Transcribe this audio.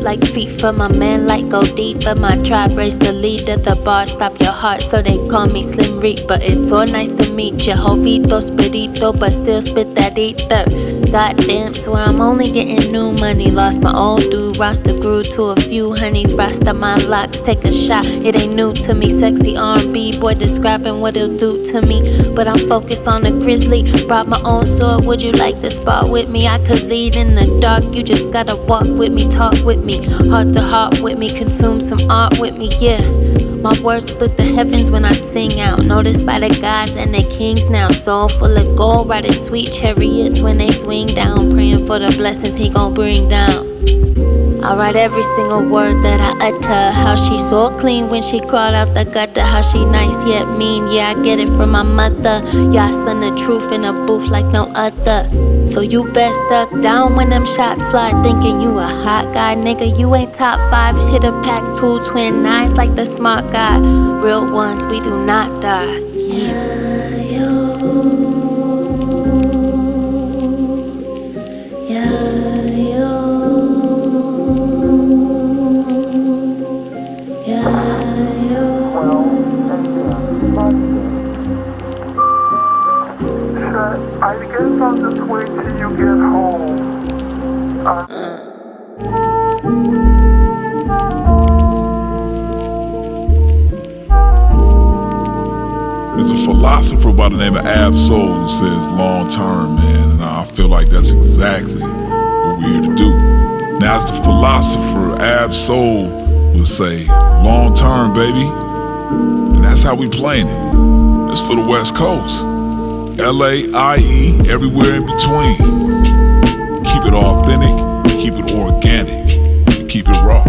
like FIFA. My man like go deeper. My tribe raised the leader. The bar stop your heart, so they call me Slim Reaper. It's so nice to meet you, Jovito Spirito, but still spit that ether. Goddamn, swear I'm only getting new money. Lost my old dude, roster grew to a few honeys. Rasta my locks, take a shot. It ain't new to me. Sexy R&B boy describing what he'll do to me. But I'm focused on a grizzly. Brought my own sword. Would you like to spar with me? I could lead in the dark. You just gotta walk with me, talk with me, heart to heart with me, consume some art with me. Yeah, my words split the heavens when I sing out. Noticed by the gods and the kings now. Soul full of gold, riding sweet chariots when they swing down. Praying for the blessings he gon' bring down. I write every single word that I utter. How she so clean when she crawled out the gutter. How she nice yet mean, yeah, I get it from my mother. Yeah, I son the truth in a booth like no other. So you best duck down when them shots fly. Thinking you a hot guy, nigga, you ain't top 5. Hit a pack, 2 twin nines like the smart guy. Real ones, we do not die. I guess I'll just wait till you get home. There's a philosopher by the name of r.a.w who says long term, man, and I feel like that's exactly what we're here to do. Now, as the philosopher r.a.w would say, long term, baby, and that's how we playing it. It's for the West Coast. LAIE, everywhere in between. Keep it authentic, keep it organic, and keep it raw.